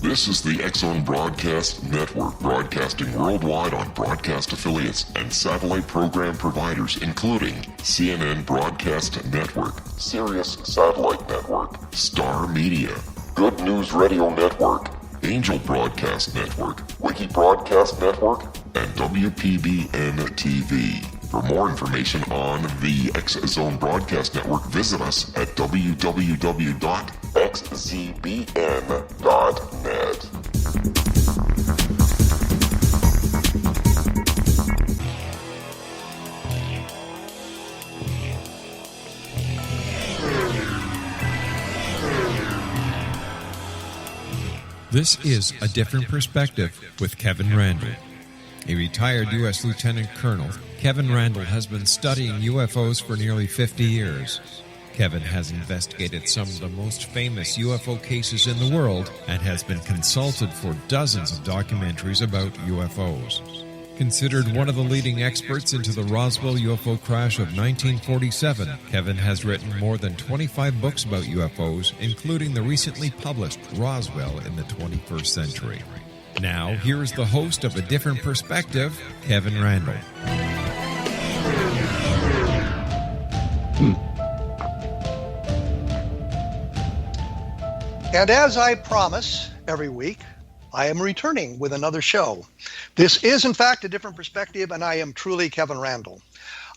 This is the X-Zone Broadcast Network, broadcasting worldwide on broadcast affiliates and satellite program providers, including CNN Broadcast Network, Sirius Satellite Network, Star Media, Good News Radio Network, Angel Broadcast Network, Wiki Broadcast Network, and WPBN TV. For more information on the X-Zone Broadcast Network, visit us at www.xzbn.net. This is A Different Perspective with Kevin Randle. A retired U.S. Lieutenant Colonel, Kevin Randle has been studying UFOs for nearly 50 years. Kevin has investigated some of the most famous UFO cases in the world and has been consulted for dozens of documentaries about UFOs. Considered one of the leading experts into the Roswell UFO crash of 1947, Kevin has written more than 25 books about UFOs, including the recently published Roswell in the 21st Century. Now, here is the host of A Different Perspective, Kevin Randle. And as I promise every week, I am returning with another show. This is, in fact, A Different Perspective, and I am truly Kevin Randle.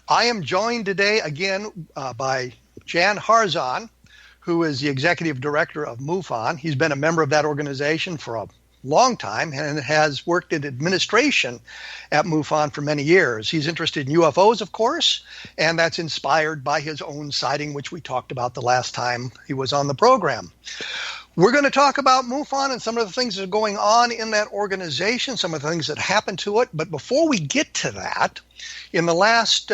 I am joined today again by Jan Harzan, who is the Executive Director of MUFON. He's been a member of that organization for a long time and has worked in administration at MUFON for many years. He's interested in UFOs, of course, and that's inspired by his own sighting, which we talked about the last time he was on the program. We're going to talk about MUFON and some of the things that are going on in that organization, some of the things that happened to it. But before we get to that, in the last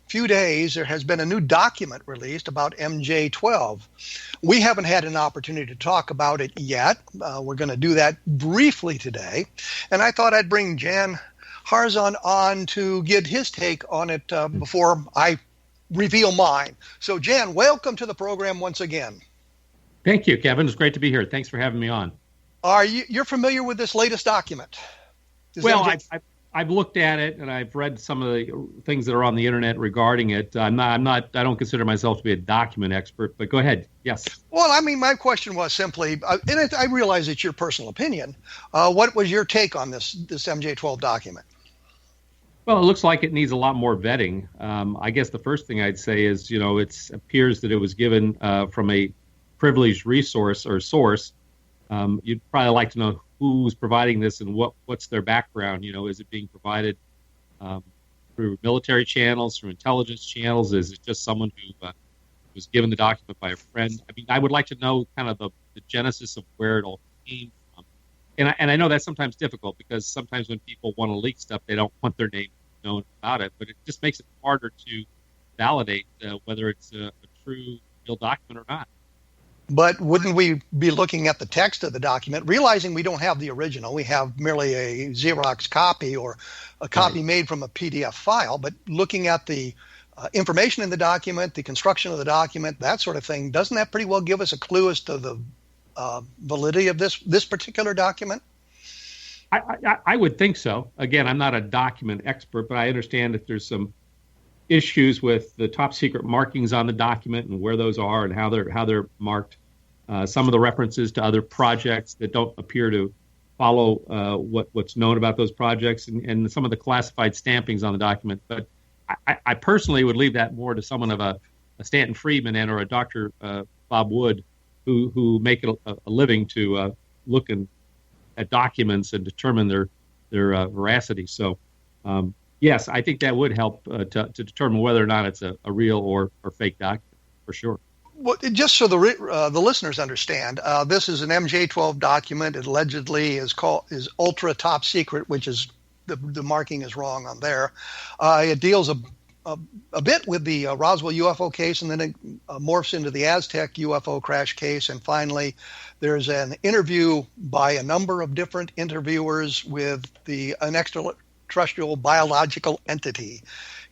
few days, there has been a new document released about MJ-12. We haven't had an opportunity to talk about it yet. We're going to do that briefly today. And I thought I'd bring Jan Harzan on to get his take on it before I reveal mine. So, Jan, welcome to the program once again. Thank you, Kevin. It's great to be here. Thanks for having me on. You're familiar with this latest document? I've looked at it and I've read some of the things that are on the internet regarding it. I don't consider myself to be a document expert, but go ahead. Yes. Well, I mean, my question was simply, and I realize it's your personal opinion. What was your take on this MJ-12 document? Well, it looks like it needs a lot more vetting. I guess the first thing I'd say is, it appears that it was given from a privileged resource or source. You'd probably like to know who's providing this and what's their background. Is it being provided through military channels, through intelligence channels? Is it just someone who was given the document by a friend? I mean, I would like to know kind of the genesis of where it all came from. And I know that's sometimes difficult because sometimes when people want to leak stuff, they don't want their name known about it. But it just makes it harder to validate whether it's a true, real document or not. But wouldn't we be looking at the text of the document, realizing we don't have the original? We have merely a Xerox copy or a copy made from a PDF file, but looking at the information in the document, the construction of the document, that sort of thing, doesn't that pretty well give us a clue as to the validity of this particular document? I would think so. Again, I'm not a document expert, but I understand that there's some issues with the top secret markings on the document and where those are and how they're marked. Some of the references to other projects that don't appear to follow what's known about those projects and some of the classified stampings on the document. But I personally would leave that more to someone of a Stanton Friedman and or a Dr. Bob Wood who make it a living to look at documents and determine their veracity. So yes, I think that would help to determine whether or not it's a real or fake document, for sure. Well, just so the listeners understand, this is an MJ-12 document. It allegedly is ultra top secret, which is the marking is wrong on there. It deals a bit with the Roswell UFO case, and then it morphs into the Aztec UFO crash case. And finally, there's an interview by a number of different interviewers with an extraterrestrial biological entity.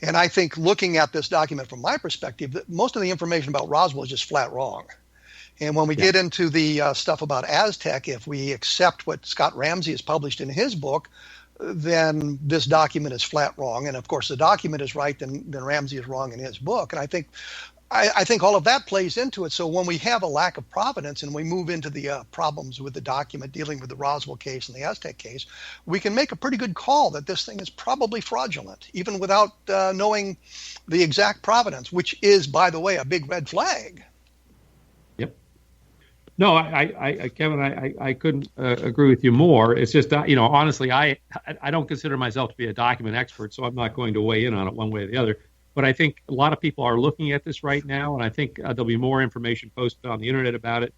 And I think looking at this document from my perspective, that most of the information about Roswell is just flat wrong. And when we get into the stuff about Aztec, if we accept what Scott Ramsey has published in his book, then this document is flat wrong. And of course, the document is right, then Ramsey is wrong in his book. And I think all of that plays into it. So when we have a lack of provenance and we move into the problems with the document dealing with the Roswell case and the Aztec case, we can make a pretty good call that this thing is probably fraudulent, even without knowing the exact provenance, which is, by the way, a big red flag. No, Kevin, I couldn't agree with you more. It's just, honestly, I don't consider myself to be a document expert, so I'm not going to weigh in on it one way or the other. But I think a lot of people are looking at this right now, and I think there'll be more information posted on the internet about it.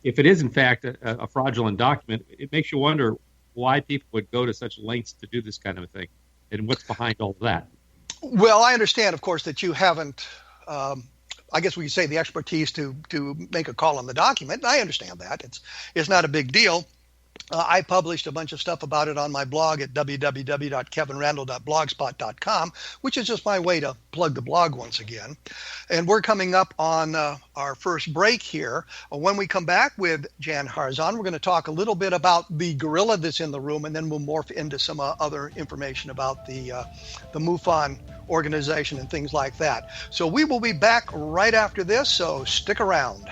If it is, in fact, a fraudulent document, it makes you wonder why people would go to such lengths to do this kind of a thing, and what's behind all of that. Well, I understand, of course, that you haven't I guess we could say the expertise to make a call on the document. And I understand that. It's not a big deal. I published a bunch of stuff about it on my blog at www.kevinrandle.blogspot.com, which is just my way to plug the blog once again. And we're coming up on our first break here. When we come back with Jan Harzan, we're going to talk a little bit about the gorilla that's in the room, and then we'll morph into some other information about the MUFON organization and things like that. So we will be back right after this, so stick around.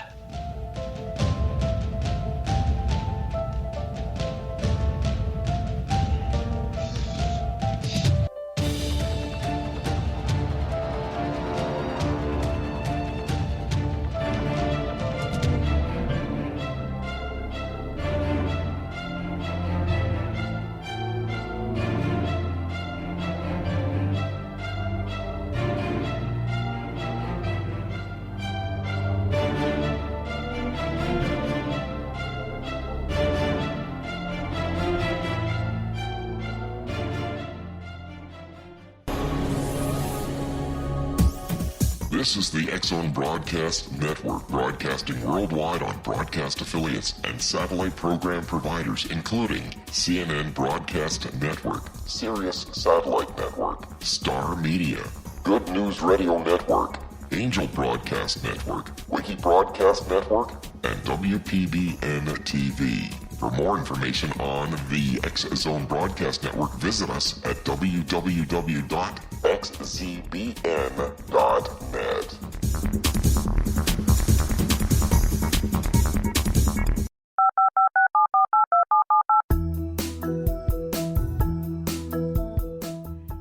This is the X-Zone Broadcast Network, broadcasting worldwide on broadcast affiliates and satellite program providers, including CNN Broadcast Network, Sirius Satellite Network, Star Media, Good News Radio Network, Angel Broadcast Network, Wiki Broadcast Network, and WPBN TV. For more information on the X-Zone Broadcast Network, visit us at www.xzbn.net.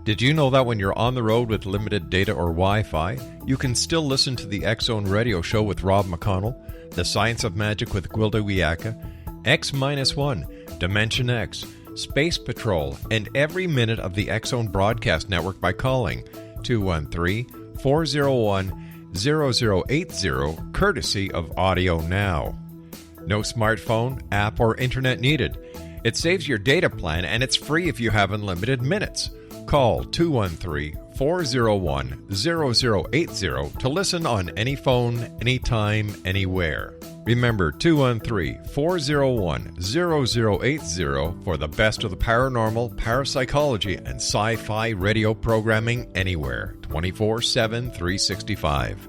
Did you know that when you're on the road with limited data or Wi-Fi, you can still listen to the X-Zone Radio Show with Rob McConnell, The Science of Magic with Gwilda Wiyaka, X-1, Dimension X, Space Patrol, and every minute of the X-Zone Broadcast Network by calling 213-401-0080, courtesy of Audio Now. No smartphone, app, or internet needed. It saves your data plan, and it's free if you have unlimited minutes. Call 213-401-0080 to listen on any phone, anytime, anywhere. Remember 213-401-0080 for the best of the paranormal, parapsychology, and sci-fi radio programming anywhere, 24/7, 365.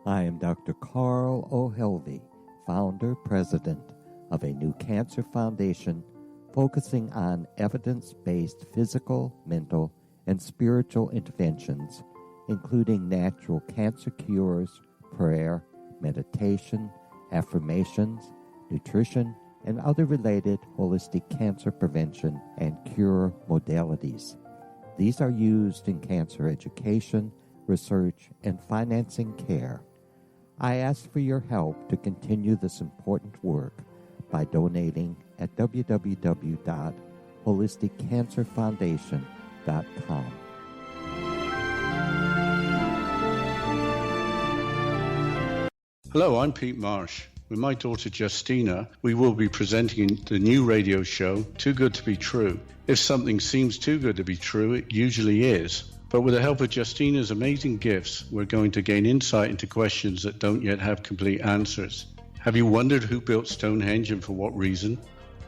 I am Dr. Carl O'Helvey, founder, president of a new cancer foundation focusing on evidence-based physical, mental, and spiritual interventions, including natural cancer cures, prayer, meditation, affirmations, nutrition, and other related holistic cancer prevention and cure modalities. These are used in cancer education, research, and financing care. I ask for your help to continue this important work by donating at www.holisticcancerfoundation.com. Hello, I'm Pete Marsh. With my daughter Justina, we will be presenting the new radio show, Too Good to Be True. If something seems too good to be true, it usually is. But with the help of Justina's amazing gifts, we're going to gain insight into questions that don't yet have complete answers. Have you wondered who built Stonehenge and for what reason?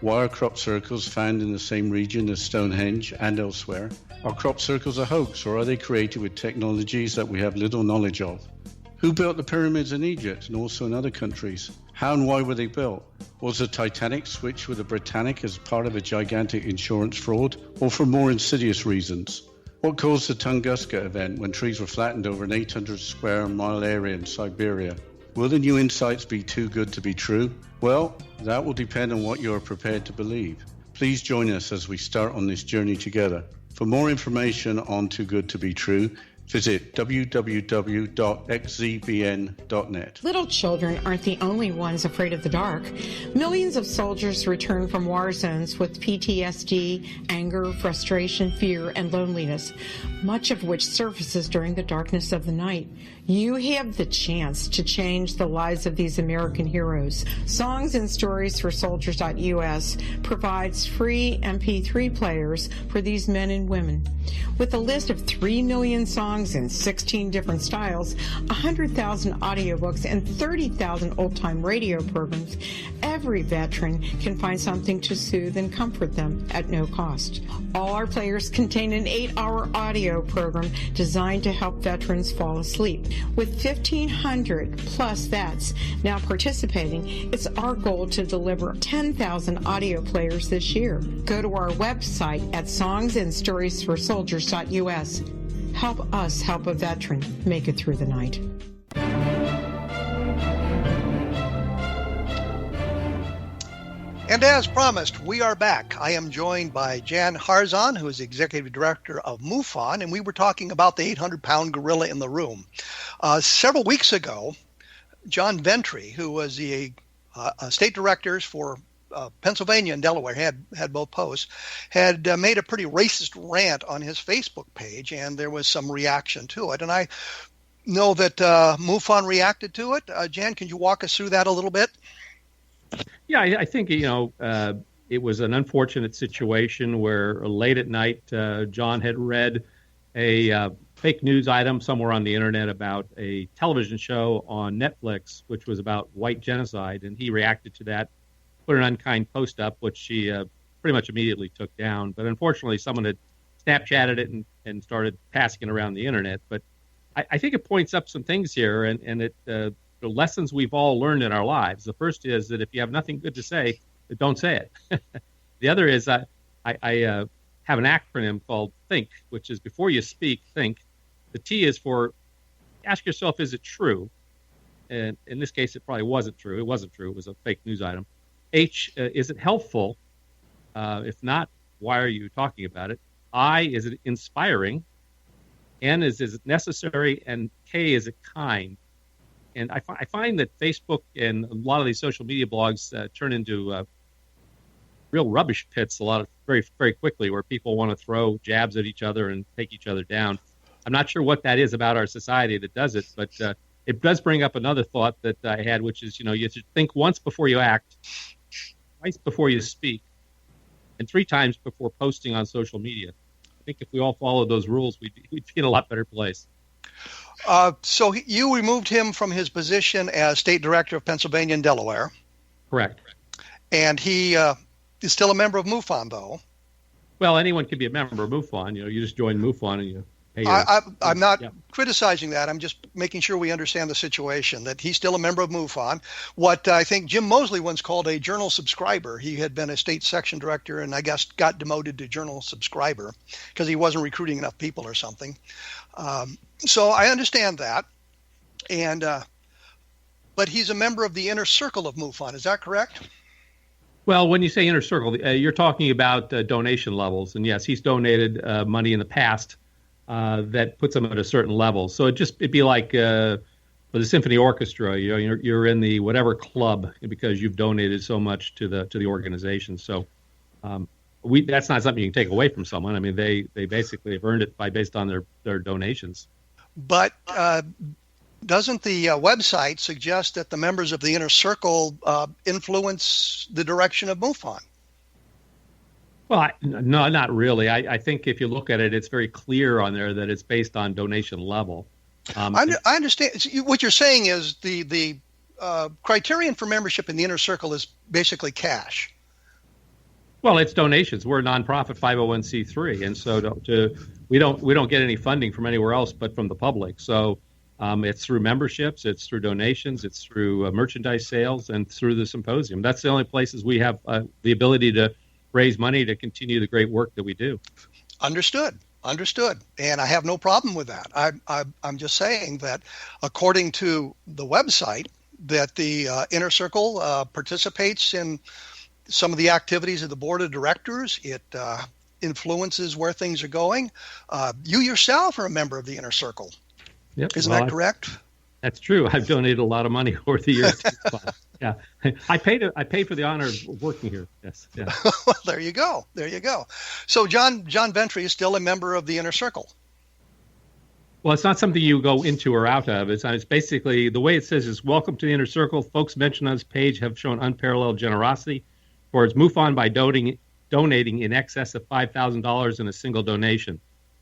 Why are crop circles found in the same region as Stonehenge and elsewhere? Are crop circles a hoax, or are they created with technologies that we have little knowledge of? Who built the pyramids in Egypt and also in other countries? How and why were they built? Was the Titanic switched with the Britannic as part of a gigantic insurance fraud, or for more insidious reasons? What caused the Tunguska event when trees were flattened over an 800 square mile area in Siberia? Will the new insights be too good to be true? Well, that will depend on what you are prepared to believe. Please join us as we start on this journey together. For more information on Too Good to Be True, visit www.xzbn.net. Little children aren't the only ones afraid of the dark. Millions of soldiers return from war zones with PTSD, anger, frustration, fear, and loneliness, much of which surfaces during the darkness of the night. You have the chance to change the lives of these American heroes. Songs and Stories for Soldiers.us provides free MP3 players for these men and women. With a list of 3 million songs in 16 different styles, 100,000 audiobooks, and 30,000 old-time radio programs, every veteran can find something to soothe and comfort them at no cost. All our players contain an 8-hour audio program designed to help veterans fall asleep. With 1,500 plus vets now participating, it's our goal to deliver 10,000 audio players this year. Go to our website at songsandstoriesforsoldiers.us. Help us help a veteran make it through the night. And as promised, we are back. I am joined by Jan Harzan, who is Executive Director of MUFON, and we were talking about the 800-pound gorilla in the room. Several weeks ago, John Ventry, who was the state directors for Pennsylvania and Delaware, had both posts, had made a pretty racist rant on his Facebook page, and there was some reaction to it. And I know that MUFON reacted to it. Jan, can you walk us through that a little bit? Yeah, I think, it was an unfortunate situation where late at night, John had read a fake news item somewhere on the internet about a television show on Netflix, which was about white genocide, and he reacted to that, put an unkind post up, which she pretty much immediately took down. But unfortunately, someone had Snapchatted it and started passing it around the internet. But I think it points up some things here, and it the lessons we've all learned in our lives. The first is that if you have nothing good to say, don't say it. The other is I have an acronym called THINK, which is before you speak, think. The T is for ask yourself, is it true? And in this case, it probably wasn't true. It wasn't true. It was a fake news item. H, is it helpful? If not, why are you talking about it? I, is it inspiring? N, is it necessary? And K, is it kind? And I find that Facebook and a lot of these social media blogs turn into real rubbish pits very, very quickly, where people want to throw jabs at each other and take each other down. I'm not sure what that is about our society that does it, but it does bring up another thought that I had, which is, you should think once before you act, twice before you speak, and 3 times before posting on social media. I think if we all followed those rules, we'd be in a lot better place. So you removed him from his position as state director of Pennsylvania and Delaware. Correct. And he is still a member of MUFON, though. Well, anyone can be a member of MUFON. You just join MUFON and you pay I'm not criticizing that. I'm just making sure we understand the situation, that he's still a member of MUFON. What I think Jim Mosley once called a journal subscriber. He had been a state section director and I guess got demoted to journal subscriber because he wasn't recruiting enough people or something. So I understand that. And but he's a member of the inner circle of MUFON. Is that correct? Well, when you say inner circle, you're talking about donation levels. And yes, he's donated money in the past that puts him at a certain level. So it'd be like for the symphony orchestra, you're in the whatever club because you've donated so much to the organization. So that's not something you can take away from someone. I mean, they basically have earned it based on their donations. But doesn't the website suggest that the members of the inner circle influence the direction of MUFON? Well, no, not really. I think if you look at it, it's very clear on there that it's based on donation level. I understand. What you're saying is the criterion for membership in the inner circle is basically cash. Well, it's donations. We're a nonprofit 501c3, and so we don't get any funding from anywhere else but from the public. So it's through memberships, it's through donations, it's through merchandise sales, and through the symposium. That's the only places we have the ability to raise money to continue the great work that we do. Understood. And I have no problem with that. I'm just saying that according to the website, that the Inner Circle participates in some of the activities of the board of directors. It influences where things are going. You yourself are a member of the Inner Circle. Yep. Isn't that correct? That's true. I've donated a lot of money over the years. Yeah, I paid for the honor of working here. Yes. Yeah. Well, there you go. So John Ventry is still a member of the Inner Circle. Well, it's not something you go into or out of. It's basically the way it says is welcome to the Inner Circle. Folks mentioned on this page have shown unparalleled generosity towards MUFON by donating in excess of $5,000 in a single donation.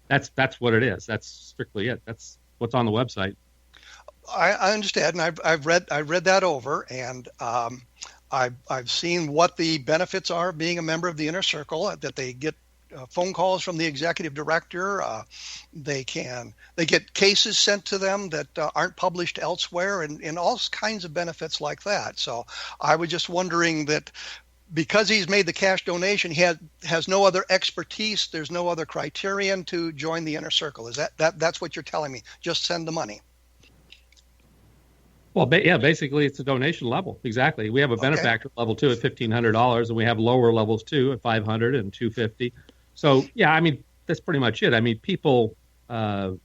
That's what it is. That's strictly it. That's what's on the website. I understand, and I've read that over, and I've seen what the benefits are of being a member of the Inner Circle. That they get phone calls from the executive director. They get cases sent to them that aren't published elsewhere, and all kinds of benefits like that. So I was just wondering that because he's made the cash donation, he has no other expertise. There's no other criterion to join the Inner Circle. Is that's what you're telling me? Just send the money. Well, yeah, basically it's a donation level. Exactly. We have a benefactor level too at $1,500, and we have lower levels too at $500 and $250. So yeah, I mean that's pretty much it. I mean people have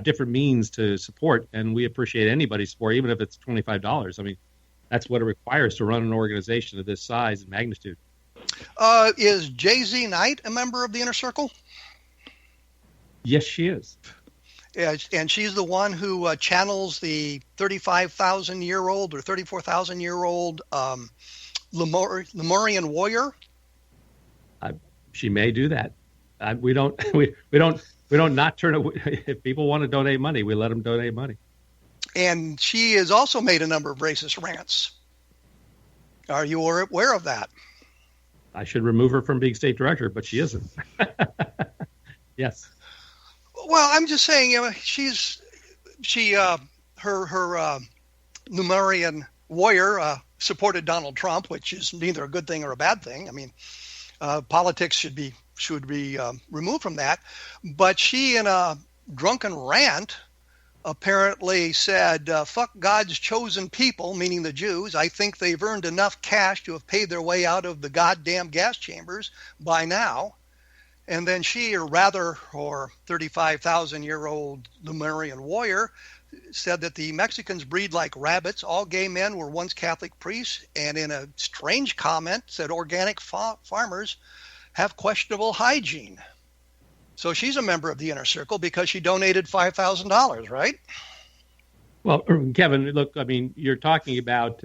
different means to support, and we appreciate anybody's support, even if it's $25. I mean that's what it requires to run an organization of this size and magnitude. Is Jay-Z Knight a member of the Inner Circle? Yes, she is. Yeah, and she's the one who channels the 35,000-year-old or 34,000-year-old Lemurian warrior. She may do that. We don't not turn away. If people want to donate money, we let them donate money. And she has also made a number of racist rants. Are you aware of that? I should remove her from being state director, but she isn't. Yes. Well, I'm just saying, her Lemurian warrior supported Donald Trump, which is neither a good thing or a bad thing. I mean, politics should be removed from that. But she, in a drunken rant, apparently said, "Fuck God's chosen people," meaning the Jews. I think they've earned enough cash to have paid their way out of the goddamn gas chambers by now. And then she, or rather her 35,000-year-old Lemurian warrior, said that the Mexicans breed like rabbits. All gay men were once Catholic priests. And in a strange comment, said organic farmers have questionable hygiene. So she's a member of the Inner Circle because she donated $5,000, right? Well, Kevin, look, I mean, you're talking about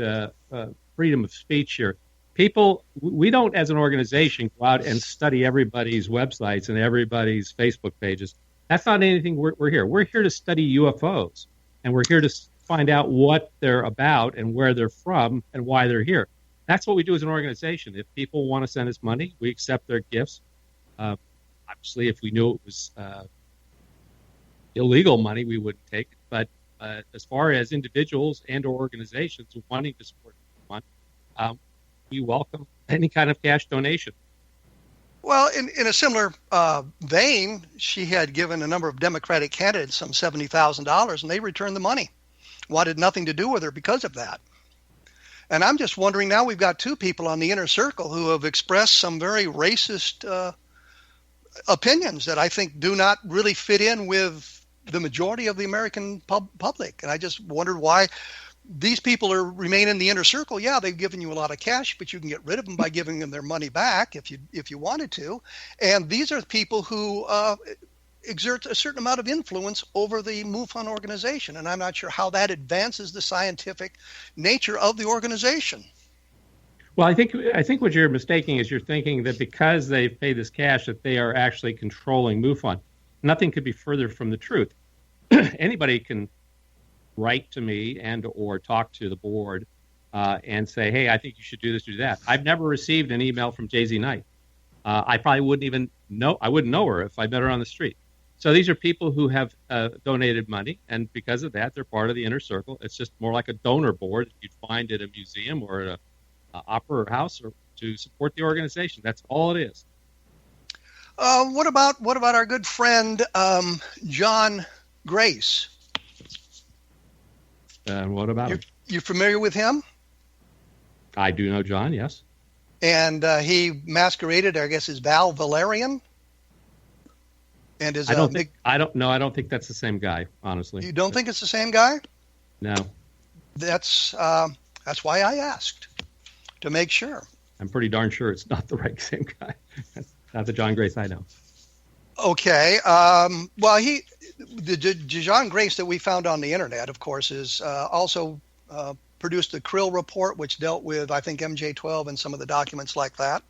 freedom of speech here. People, we don't, as an organization, go out and study everybody's websites and everybody's Facebook pages. That's not anything we're here. We're here to study UFOs, and we're here to find out what they're about and where they're from and why they're here. That's what we do as an organization. If people want to send us money, we accept their gifts. Obviously, if we knew it was illegal money, we wouldn't take it. But as far as individuals and or organizations wanting to support one, we welcome any kind of cash donation. Well, in a similar vein, she had given a number of Democratic candidates some $70,000, and they returned the money. Wanted nothing to do with her because of that. And I'm just wondering, now we've got two people on the Inner Circle who have expressed some very racist opinions that I think do not really fit in with the majority of the American public. And I just wondered why these people remain in the Inner Circle. Yeah, they've given you a lot of cash, but you can get rid of them by giving them their money back if you wanted to. And these are people who exert a certain amount of influence over the MUFON organization, and I'm not sure how that advances the scientific nature of the organization. Well, I think what you're mistaking is you're thinking that because they've paid this cash that they are actually controlling MUFON. Nothing could be further from the truth. Anybody can write to me and or talk to the board and say, hey, I think you should do this, do that. I've never received an email from Jay-Z Knight. I probably wouldn't even know. I wouldn't know her if I met her on the street. So these are people who have donated money, and because of that, they're part of the inner circle. It's just more like a donor board you'd find at a museum or at a opera house, or to support the organization. That's all it is. What about our good friend John Grace? What about him? You familiar with him? I do know John, yes. And he masqueraded, I guess, as Val Valerian. And is I don't think that's the same guy, honestly. You don't think it's the same guy? No. That's why I asked, to make sure. I'm pretty darn sure it's not the right same guy. That's not the John Grace I know. Okay. Well, the John Grace that we found on the internet, of course, is also produced the Krill report, which dealt with, I think, MJ-12 and some of the documents like that.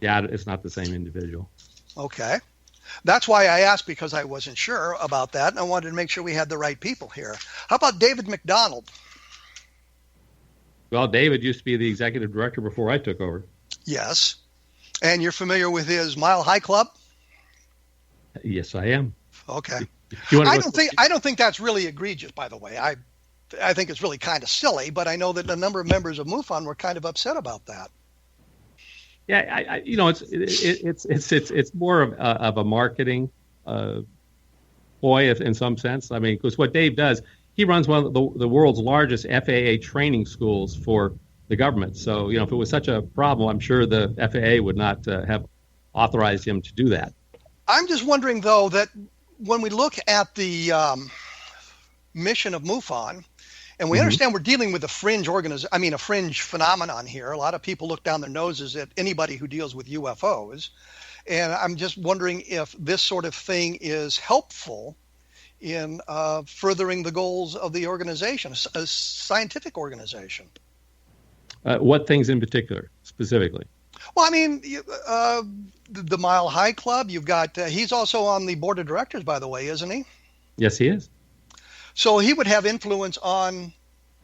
Yeah, it's not the same individual. Okay. That's why I asked, because I wasn't sure about that, and I wanted to make sure we had the right people here. How about David McDonald? Well, David used to be the executive director before I took over. Yes. And you're familiar with his Mile High Club? Yes, I am. Okay. I don't think that's really egregious, by the way. I think it's really kind of silly, but I know that a number of members of MUFON were kind of upset about that. Yeah, it's more of a marketing ploy in some sense. I mean, because what Dave does, he runs one of the world's largest FAA training schools for the government. So, if it was such a problem, I'm sure the FAA would not have authorized him to do that. I'm just wondering, though, that when we look at the mission of MUFON, and we understand we're dealing with a fringe phenomenon here. A lot of people look down their noses at anybody who deals with UFOs. And I'm just wondering if this sort of thing is helpful in furthering the goals of the organization, a scientific organization. What things in particular, specifically? Well, I mean, the Mile High Club, you've got, he's also on the board of directors, by the way, isn't he? Yes, he is. So he would have influence on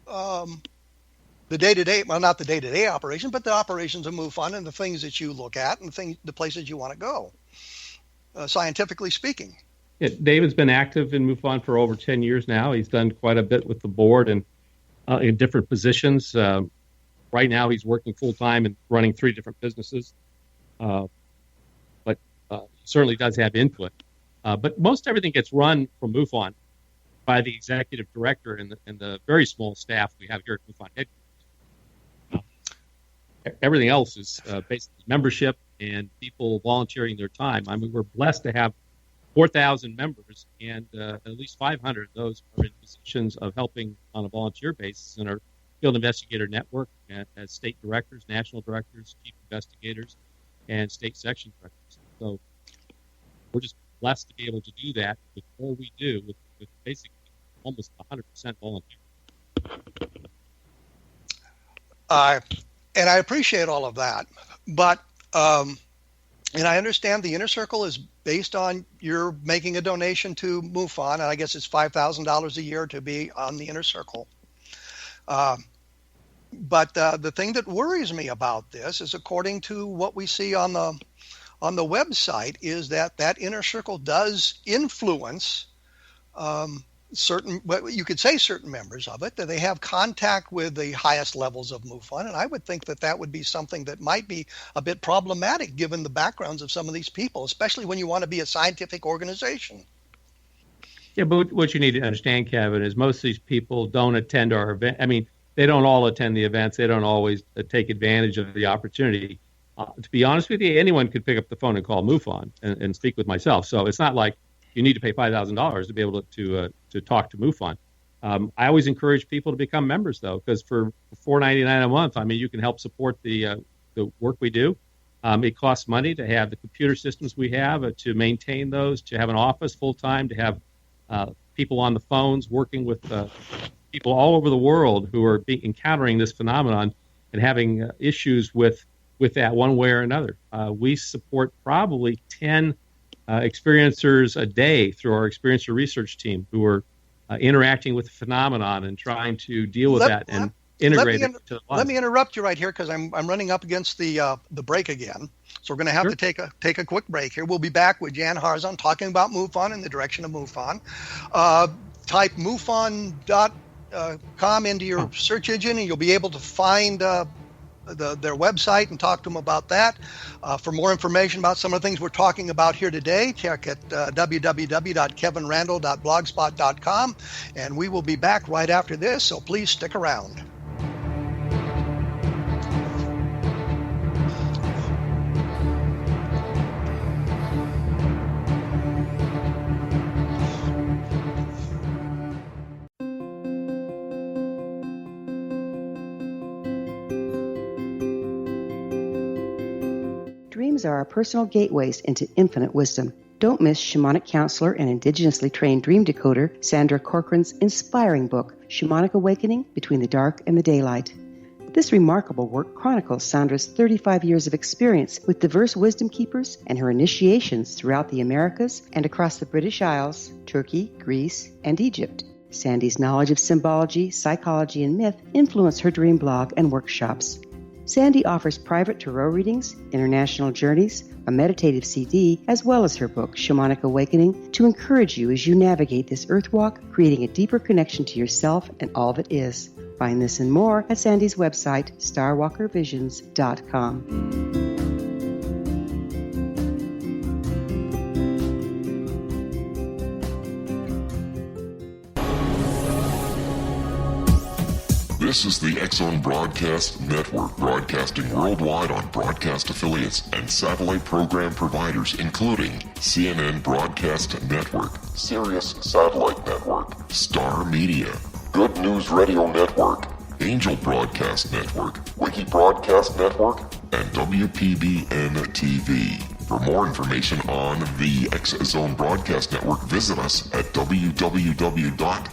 the day-to-day, well, not the day-to-day operation, but the operations of MUFON and the things that you look at and the places you want to go, scientifically speaking. Yeah, David's been active in MUFON for over 10 years now. He's done quite a bit with the board and in different positions. Right now, he's working full-time and running 3 different businesses. But he certainly does have input. But most everything gets run from MUFON by the executive director and the very small staff we have here at MUFON headquarters. Everything else is basically membership and people volunteering their time. I mean, we're blessed to have 4,000 members, and at least 500 of those are in positions of helping on a volunteer basis in our field investigator network as state directors, national directors, chief investigators, and state section directors. So we're just blessed to be able to do that with all we do with basically almost 100% volunteer. And I appreciate all of that, but and I understand the inner circle is based on you're making a donation to MUFON, and I guess it's $5,000 a year to be on the inner circle. But the thing that worries me about this is, according to what we see on the website, is that inner circle does influence certain, you could say certain members of it, that they have contact with the highest levels of MUFON, and I would think that would be something that might be a bit problematic given the backgrounds of some of these people, especially when you want to be a scientific organization. Yeah, but what you need to understand, Kevin, is most of these people don't attend our event. I mean, they don't all attend the events. They don't always take advantage of the opportunity. To be honest with you, anyone could pick up the phone and call MUFON and speak with myself. So it's not like you need to pay $5,000 to be able to talk to MUFON. I always encourage people to become members, though, because for $4.99 a month, I mean, you can help support the work we do. It costs money to have the computer systems we have, to maintain those, to have an office full-time, to have people on the phones working with people all over the world who are encountering this phenomenon and having issues with that one way or another. We support probably 10 experiencers a day through our experiencer research team who are interacting with the phenomenon and trying to deal with that and integrate it to life. Let me interrupt you right here because I'm running up against the break again. So we're going to have to take a quick break here. We'll be back with Jan Harzan talking about MUFON and the direction of MUFON. Type MUFON.com into your search engine and you'll be able to find their website and talk to them about that. For more information about some of the things we're talking about here today, check at www.kevinrandle.blogspot.com, and we will be back right after this, so please stick around. Dreams are our personal gateways into infinite wisdom. Don't miss shamanic counselor and indigenously trained dream decoder Sandra Corcoran's inspiring book, Shamanic Awakening Between the Dark and the Daylight. This remarkable work chronicles Sandra's 35 years of experience with diverse wisdom keepers and her initiations throughout the Americas and across the British Isles, Turkey, Greece, and Egypt. Sandy's knowledge of symbology, psychology, and myth influenced her dream blog and workshops. Sandy offers private tarot readings, international journeys, a meditative CD, as well as her book, Shamanic Awakening, to encourage you as you navigate this earth walk, creating a deeper connection to yourself and all that is. Find this and more at Sandy's website, starwalkervisions.com. This is the X-Zone Broadcast Network, broadcasting worldwide on broadcast affiliates and satellite program providers, including CNN Broadcast Network, Sirius Satellite Network, Star Media, Good News Radio Network, Angel Broadcast Network, Wiki Broadcast Network, and WPBN TV. For more information on the X-Zone Broadcast Network, visit us at www.xzbn.net.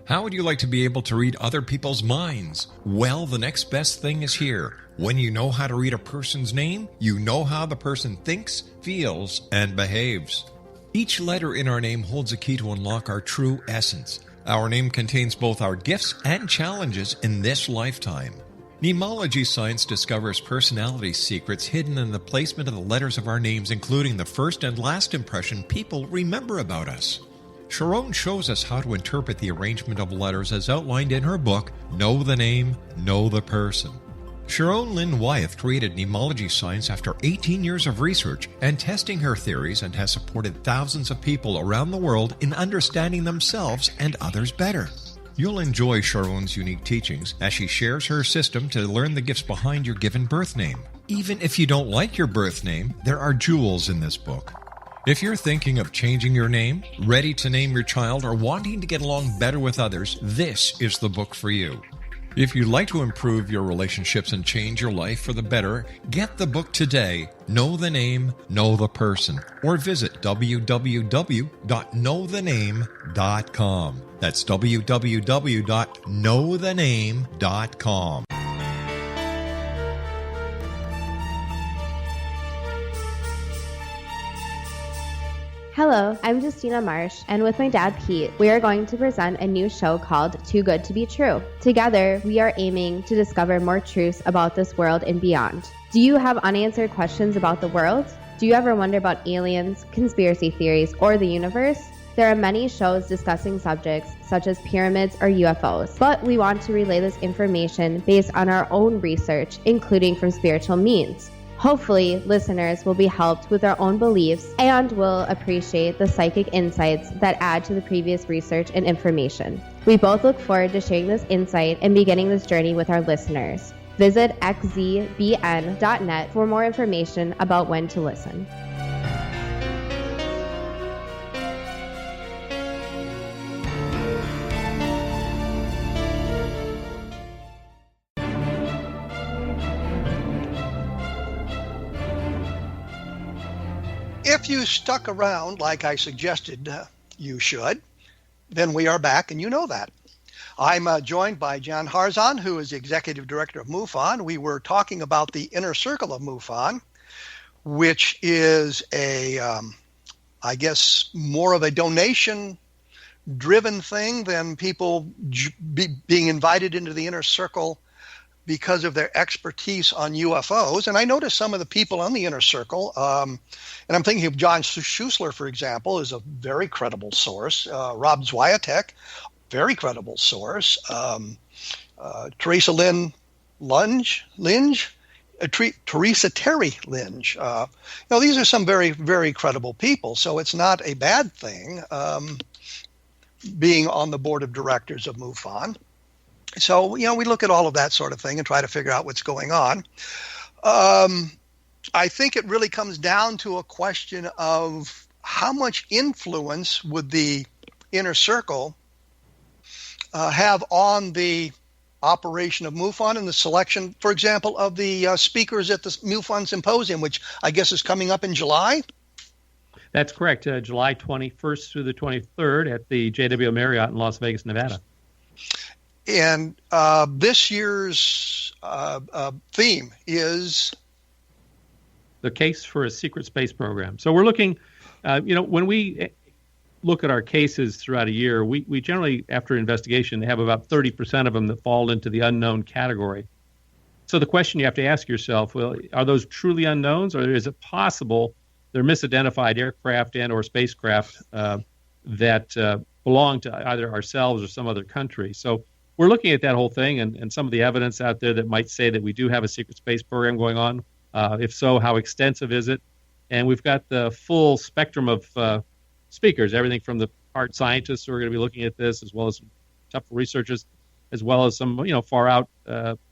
How would you like to be able to read other people's minds? Well, the next best thing is here. When you know how to read a person's name, you know how the person thinks, feels, and behaves. Each letter in our name holds a key to unlock our true essence. Our name contains both our gifts and challenges in this lifetime. Mnemology science discovers personality secrets hidden in the placement of the letters of our names, including the first and last impression people remember about us. Sharon shows us how to interpret the arrangement of letters as outlined in her book, Know the Name, Know the Person. Sharon Lynn Wyeth created mnemology science after 18 years of research and testing her theories, and has supported thousands of people around the world in understanding themselves and others better. You'll enjoy Sharon's unique teachings as she shares her system to learn the gifts behind your given birth name. Even if you don't like your birth name, there are jewels in this book. If you're thinking of changing your name, ready to name your child, or wanting to get along better with others, this is the book for you. If you'd like to improve your relationships and change your life for the better, get the book today, Know the Name, Know the Person, or visit www.knowthename.com. That's www.knowthename.com. Hello, I'm Justina Marsh, and with my dad Pete, we are going to present a new show called Too Good to Be True. Together, we are aiming to discover more truths about this world and beyond. Do you have unanswered questions about the world? Do you ever wonder about aliens, conspiracy theories, or the universe? There are many shows discussing subjects such as pyramids or UFOs, but we want to relay this information based on our own research, including from spiritual means. Hopefully, listeners will be helped with their own beliefs and will appreciate the psychic insights that add to the previous research and information. We both look forward to sharing this insight and beginning this journey with our listeners. Visit xzbn.net for more information about when to listen. If you stuck around like I suggested you should, then we are back, and you know that. I'm joined by John Harzan, who is the Executive Director of MUFON. We were talking about the Inner Circle of MUFON, which is I guess, more of a donation-driven thing than people being invited into the Inner Circle because of their expertise on UFOs. And I noticed some of the people on the Inner Circle, and I'm thinking of John Schuessler, for example, is a very credible source. Rob Zwiatek, very credible source. Teresa Teresa Terry Lynch. These are some very, very credible people. So it's not a bad thing being on the board of directors of MUFON. So, we look at all of that sort of thing and try to figure out what's going on. I think it really comes down to a question of how much influence would the Inner Circle have on the operation of MUFON and the selection, for example, of the speakers at the MUFON Symposium, which I guess is coming up in July? That's correct. July 21st through the 23rd at the JW Marriott in Las Vegas, Nevada. And this year's theme is? The case for a secret space program. So we're looking, when we look at our cases throughout a year, we generally, after investigation, have about 30% of them that fall into the unknown category. So the question you have to ask yourself, well, are those truly unknowns, or is it possible they're misidentified aircraft and or spacecraft that belong to either ourselves or some other country? So we're looking at that whole thing and some of the evidence out there that might say that we do have a secret space program going on. If so, how extensive is it? And we've got the full spectrum of speakers, everything from the hard scientists who are going to be looking at this, as well as tough researchers, as well as some far out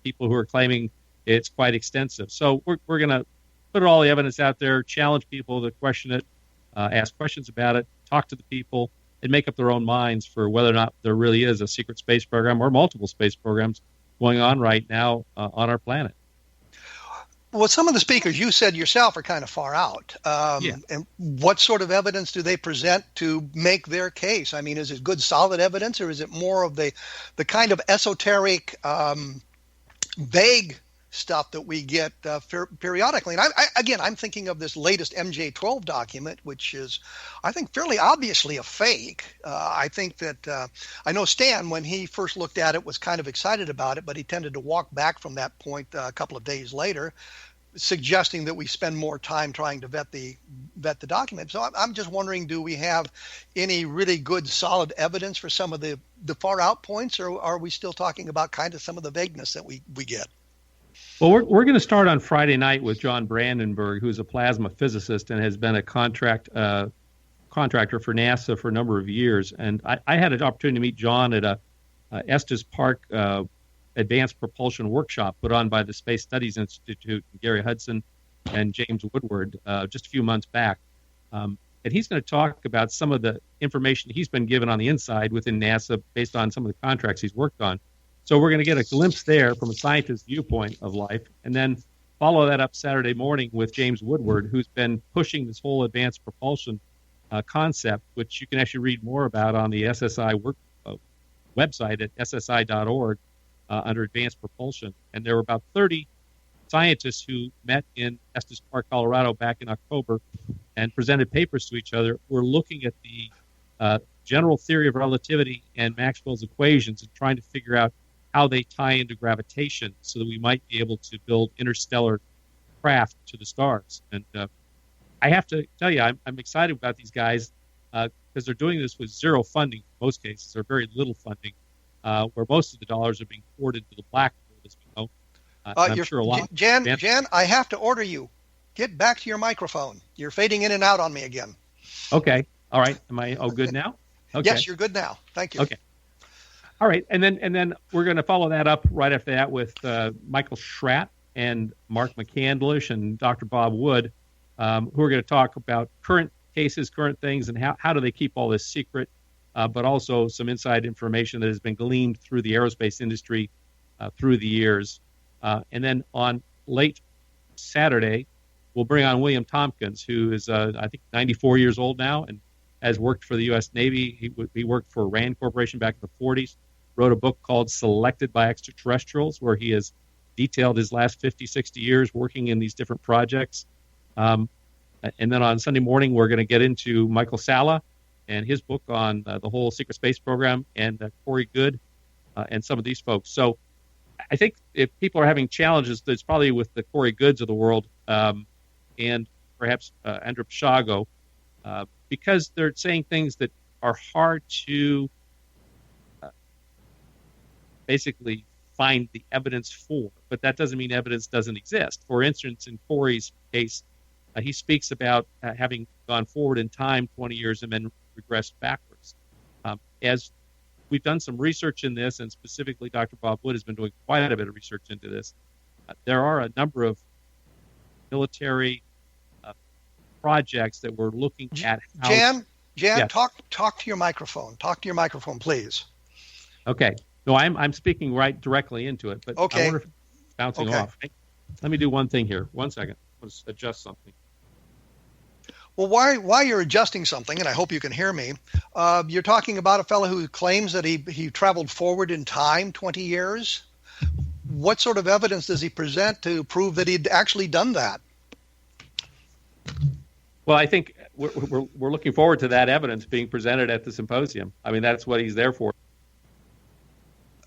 people who are claiming it's quite extensive. So we're going to put all the evidence out there, challenge people to question it, ask questions about it, talk to the people, and make up their own minds for whether or not there really is a secret space program or multiple space programs going on right now on our planet. Well, some of the speakers you said yourself are kind of far out. And what sort of evidence do they present to make their case? I mean, is it good, solid evidence, or is it more of the kind of esoteric, vague stuff that we get periodically? And I'm thinking of this latest MJ-12 document, which is, I think, fairly obviously a fake. I think that I know Stan, when he first looked at it, was kind of excited about it, but he tended to walk back from that point a couple of days later, suggesting that we spend more time trying to vet the document. So I'm just wondering, do we have any really good, solid evidence for some of the far out points, or are we still talking about kind of some of the vagueness that we get? Well, we're going to start on Friday night with John Brandenburg, who's a plasma physicist and has been a contractor for NASA for a number of years. And I had an opportunity to meet John at a Estes Park Advanced Propulsion Workshop put on by the Space Studies Institute, Gary Hudson and James Woodward, just a few months back. And he's going to talk about some of the information he's been given on the inside within NASA based on some of the contracts he's worked on. So we're going to get a glimpse there from a scientist's viewpoint of life, and then follow that up Saturday morning with James Woodward, who's been pushing this whole advanced propulsion concept, which you can actually read more about on the SSI website at ssi.org under advanced propulsion. And there were about 30 scientists who met in Estes Park, Colorado back in October and presented papers to each other. We're looking at the general theory of relativity and Maxwell's equations and trying to figure out how they tie into gravitation so that we might be able to build interstellar craft to the stars. And I have to tell you, I'm excited about these guys because they're doing this with zero funding in most cases, or very little funding, where most of the dollars are being poured into the black hole, as we know. I'm sure a lot. Jan, I have to order you. Get back to your microphone. You're fading in and out on me again. Okay. All right. Am I good now? Okay. Yes, you're good now. Thank you. Okay. All right, and then we're going to follow that up right after that with Michael Schratt and Mark McCandlish and Dr. Bob Wood, who are going to talk about current cases, current things, and how do they keep all this secret, but also some inside information that has been gleaned through the aerospace industry through the years. And then on late Saturday, we'll bring on William Tompkins, who is, I think, 94 years old now and has worked for the U.S. Navy. He worked for RAND Corporation back in the 40s. wrote a book called Selected by Extraterrestrials, where he has detailed his last 50, 60 years working in these different projects. And then on Sunday morning, we're going to get into Michael Salla and his book on the whole secret space program, and Corey Goode and some of these folks. So I think if people are having challenges, it's probably with the Corey Goodes of the world and perhaps Andrew Pishago, because they're saying things that are hard to basically find the evidence for. But that doesn't mean evidence doesn't exist. For instance, in Corey's case, he speaks about having gone forward in time 20 years and then regressed backwards. As we've done some research in this, and specifically Dr. Bob Wood has been doing quite a bit of research into this, there are a number of military projects that we're looking at. Jan, yes. talk to your microphone. Talk to your microphone, please. Okay. No, I'm speaking right directly into it, but okay. I wonder if it's bouncing off. Let me do one thing here. 1 second. Let's adjust something. Well, while you're adjusting something, and I hope you can hear me, you're talking about a fellow who claims that he traveled forward in time 20 years. What sort of evidence does he present to prove that he'd actually done that? Well, I think we're looking forward to that evidence being presented at the symposium. I mean, that's what he's there for.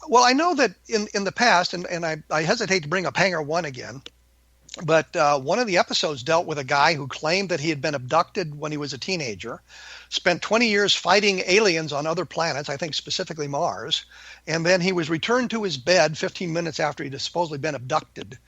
Well, I know that in the past, and I hesitate to bring up Hangar 1 again, but one of the episodes dealt with a guy who claimed that he had been abducted when he was a teenager, spent 20 years fighting aliens on other planets, I think specifically Mars, and then he was returned to his bed 15 minutes after he'd supposedly been abducted.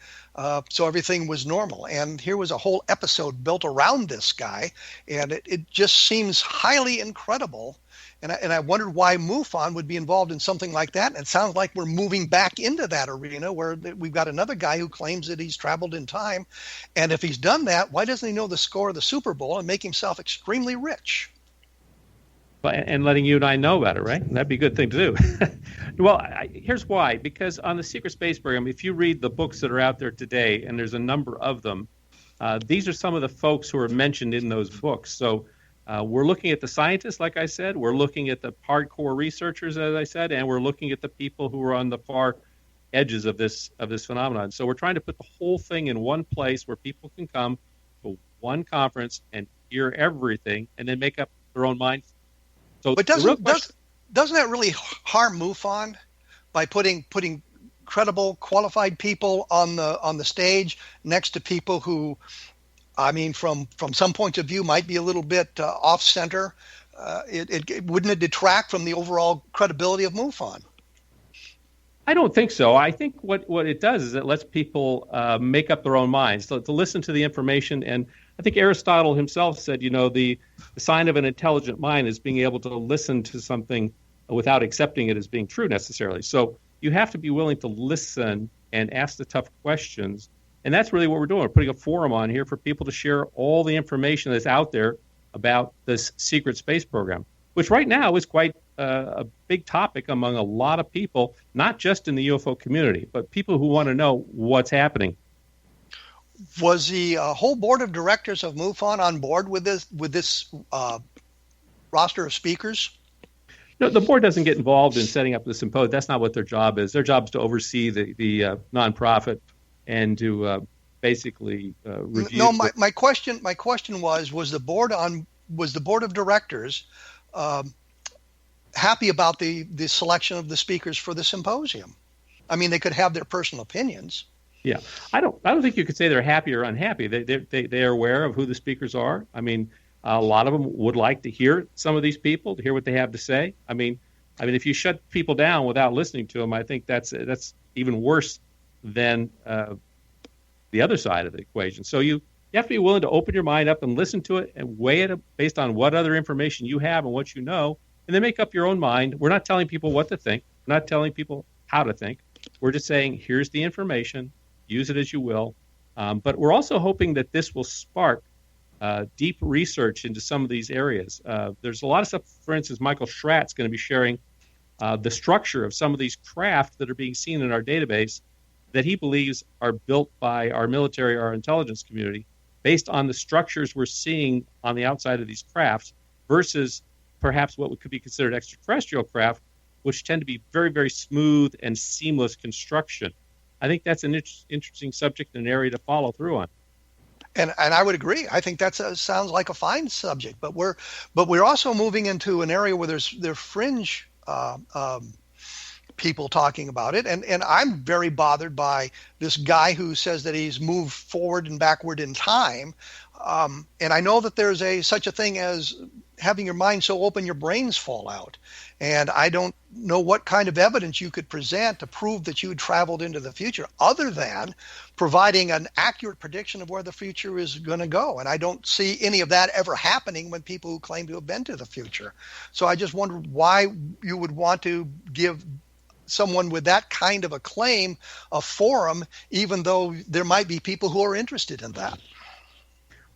So everything was normal. And here was a whole episode built around this guy, and it just seems highly incredible. And I wondered why MUFON would be involved in something like that. And it sounds like we're moving back into that arena where we've got another guy who claims that he's traveled in time. And if he's done that, why doesn't he know the score of the Super Bowl and make himself extremely rich? And letting you and I know about it, right? That'd be a good thing to do. Well, here's why. Because on the secret space program, if you read the books that are out there today, and there's a number of them, these are some of the folks who are mentioned in those books. So we're looking at the scientists, like I said. We're looking at the hardcore researchers, as I said, and we're looking at the people who are on the far edges of this phenomenon. So we're trying to put the whole thing in one place where people can come to one conference and hear everything, and then make up their own mind. So, but doesn't that really harm MUFON by putting credible, qualified people on the stage next to people who, I mean, from some points of view, might be a little bit off center? Wouldn't it detract from the overall credibility of MUFON? I don't think so. I think what it does is it lets people make up their own minds, to listen to the information. And I think Aristotle himself said, the sign of an intelligent mind is being able to listen to something without accepting it as being true necessarily. So you have to be willing to listen and ask the tough questions. And that's really what we're doing. We're putting a forum on here for people to share all the information that's out there about this secret space program, which right now is quite a big topic among a lot of people, not just in the UFO community, but people who want to know what's happening. Was the whole board of directors of MUFON on board with this roster of speakers? No, the board doesn't get involved in setting up the symposium. That's not what their job is. Their job is to oversee the nonprofit and to basically review. No, my question was the board of directors happy about the selection of the speakers for the symposium? I mean, they could have their personal opinions. Yeah, I don't think you could say they're happy or unhappy. They are aware of who the speakers are. I mean, a lot of them would like to hear some of these people, to hear what they have to say. I mean, if you shut people down without listening to them, I think that's even worse than the other side of the equation. So you have to be willing to open your mind up and listen to it and weigh it based on what other information you have and what you know, and then make up your own mind. We're not telling people what to think. We're not telling people how to think. We're just saying, here's the information. Use it as you will. But we're also hoping that this will spark deep research into some of these areas. There's a lot of stuff, for instance, Michael Schratt's going to be sharing the structure of some of these craft that are being seen in our database that he believes are built by our military, our intelligence community, based on the structures we're seeing on the outside of these crafts versus perhaps what could be considered extraterrestrial craft, which tend to be very, very smooth and seamless construction. I think that's an interesting subject and an area to follow through on. And I would agree. I think that sounds like a fine subject, but we're also moving into an area where there's fringe people talking about it, and I'm very bothered by this guy who says that he's moved forward and backward in time, and I know that there's such a thing as having your mind so open your brains fall out, and I don't know what kind of evidence you could present to prove that you traveled into the future other than providing an accurate prediction of where the future is going to go. And I don't see any of that ever happening when people who claim to have been to the future. So I just wonder why you would want to give someone with that kind of a claim a forum, even though there might be people who are interested in that.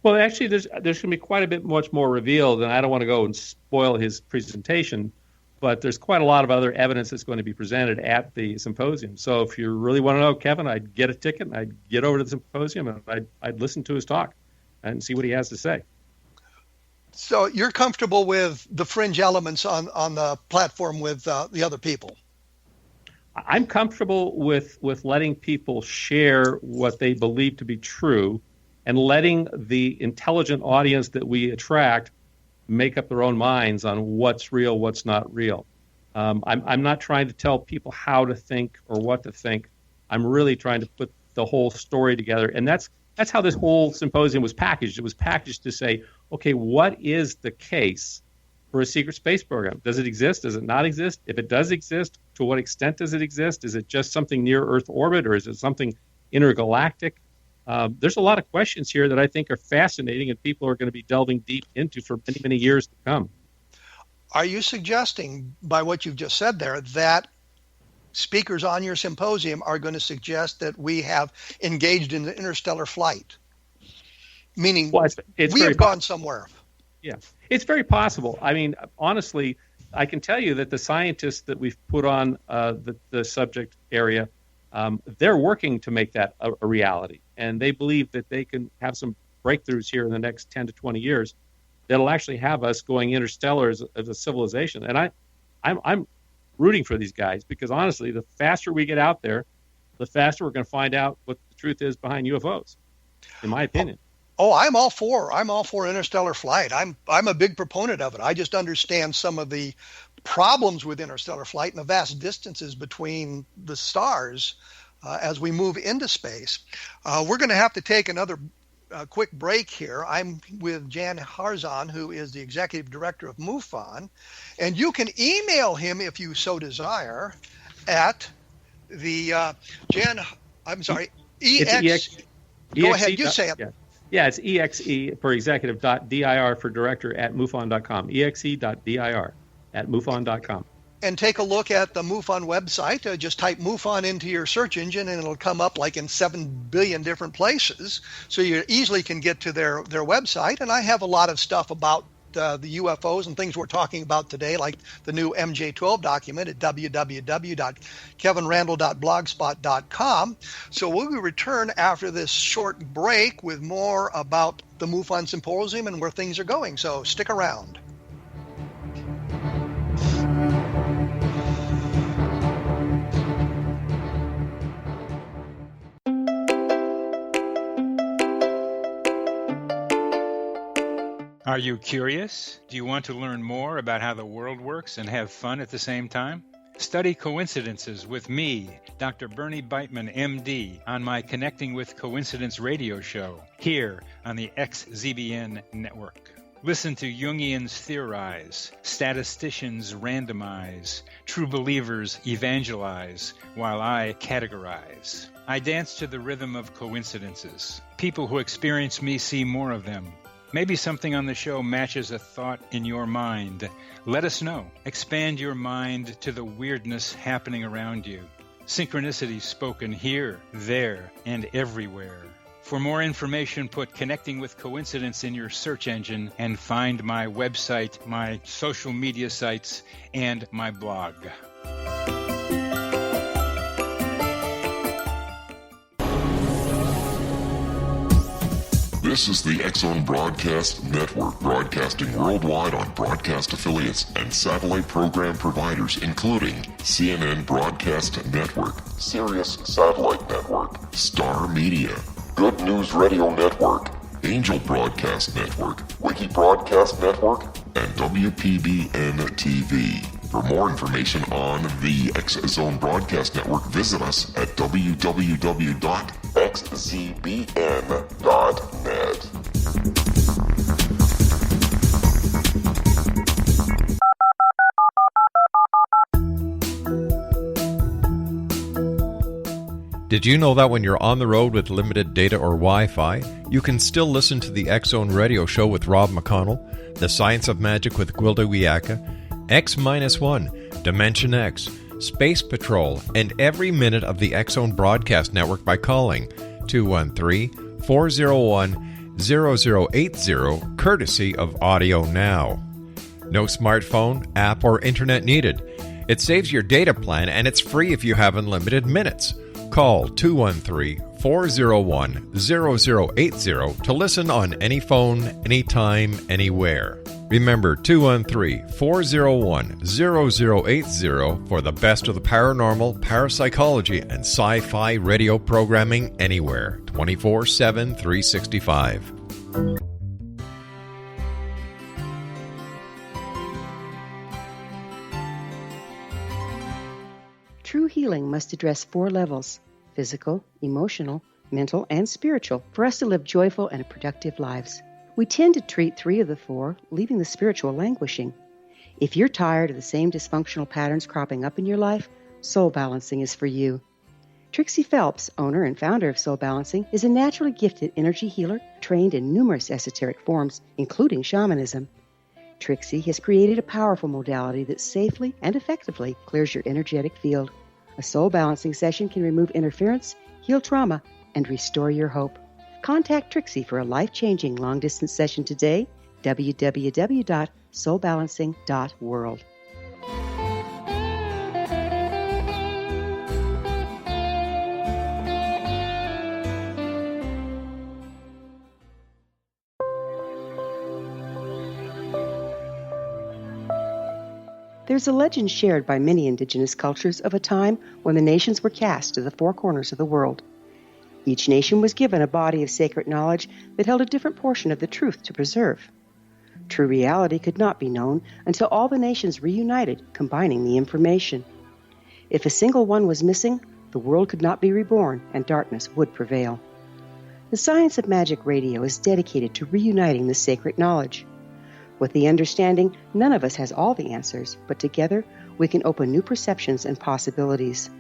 Well, actually, there's going to be quite a bit much more revealed, and I don't want to go and spoil his presentation, but there's quite a lot of other evidence that's going to be presented at the symposium. So if you really want to know Kevin, I'd get a ticket, and I'd get over to the symposium, and I'd listen to his talk and see what he has to say. So you're comfortable with the fringe elements on the platform with the other people? I'm comfortable with letting people share what they believe to be true, and letting the intelligent audience that we attract make up their own minds on what's real, what's not real. I'm not trying to tell people how to think or what to think. I'm really trying to put the whole story together. And that's how this whole symposium was packaged. It was packaged to say, okay, what is the case for a secret space program? Does it exist? Does it not exist? If it does exist, to what extent does it exist? Is it just something near Earth orbit, or is it something intergalactic? There's a lot of questions here that I think are fascinating and people are going to be delving deep into for many, many years to come. Are you suggesting, by what you've just said there, that speakers on your symposium are going to suggest that we have engaged in the interstellar flight? Meaning we have gone somewhere. Yeah, it's very possible. I mean, honestly, I can tell you that the scientists that we've put on the subject area, they're working to make that a reality. And they believe that they can have some breakthroughs here in the next 10 to 20 years that'll actually have us going interstellar as a civilization. And I'm rooting for these guys, because honestly, the faster we get out there, the faster we're going to find out what the truth is behind UFOs, in my opinion. Oh, I'm all for interstellar flight. I'm a big proponent of it. I just understand some of the problems with interstellar flight and the vast distances between the stars as we move into space. We're going to have to take another quick break here. I'm with Jan Harzan, who is the Executive Director of MUFON, and you can email him if you so desire at the Go ahead, you say it. Yeah, it's EXE for executive.dir for director at MUFON.com. EXE.dir at MUFON.com. And take a look at the MUFON website. Just type MUFON into your search engine and it'll come up like in 7 billion different places. So you easily can get to their website. And I have a lot of stuff about the UFOs and things we're talking about today, like the new MJ12 document at www.kevinrandle.blogspot.com. So we'll return after this short break with more about the MUFON Symposium and where things are going. So stick around. Are you curious? Do you want to learn more about how the world works and have fun at the same time? Study coincidences with me, Dr. Bernie Beitman, MD, on my Connecting with Coincidence radio show here on the XZBN network. Listen to Jungians theorize, statisticians randomize, true believers evangelize, while I categorize. I dance to the rhythm of coincidences. People who experience me see more of them. Maybe something on the show matches a thought in your mind. Let us know. Expand your mind to the weirdness happening around you. Synchronicity spoken here, there, and everywhere. For more information, put Connecting with Coincidence in your search engine and find my website, my social media sites, and my blog. This is the X-Zone Broadcast Network, broadcasting worldwide on broadcast affiliates and satellite program providers, including CNN Broadcast Network, Sirius Satellite Network, Star Media, Good News Radio Network, Angel Broadcast Network, Wiki Broadcast Network, and WPBN TV. For more information on the X-Zone Broadcast Network, visit us at www.xzbn.net. Did you know that when you're on the road with limited data or Wi-Fi, you can still listen to the X-Zone Radio Show with Rob McConnell, The Science of Magic with Gwilda Wiyaka, X-1, Dimension X, Space Patrol, and every minute of the X-Zone Broadcast Network by calling 213-401-0080, courtesy of Audio Now. No smartphone, app, or internet needed. It saves your data plan, and it's free if you have unlimited minutes. Call 213-401-0080 to listen on any phone, anytime, anywhere. Remember, 213-401-0080 for the best of the paranormal, parapsychology, and sci-fi radio programming anywhere, 24/7, 365. True healing must address 4 levels: physical, emotional, mental, and spiritual, for us to live joyful and productive lives. We tend to treat 3 of the 4, leaving the spiritual languishing. If you're tired of the same dysfunctional patterns cropping up in your life, Soul Balancing is for you. Trixie Phelps, owner and founder of Soul Balancing, is a naturally gifted energy healer trained in numerous esoteric forms, including shamanism. Trixie has created a powerful modality that safely and effectively clears your energetic field. A Soul Balancing session can remove interference, heal trauma, and restore your hope. Contact Trixie for a life-changing long-distance session today, www.soulbalancing.world. There's a legend shared by many indigenous cultures of a time when the nations were cast to the 4 corners of the world. Each nation was given a body of sacred knowledge that held a different portion of the truth to preserve. True reality could not be known until all the nations reunited, combining the information. If a single one was missing, the world could not be reborn and darkness would prevail. The Science of Magic Radio is dedicated to reuniting the sacred knowledge. With the understanding, none of us has all the answers, but together we can open new perceptions and possibilities.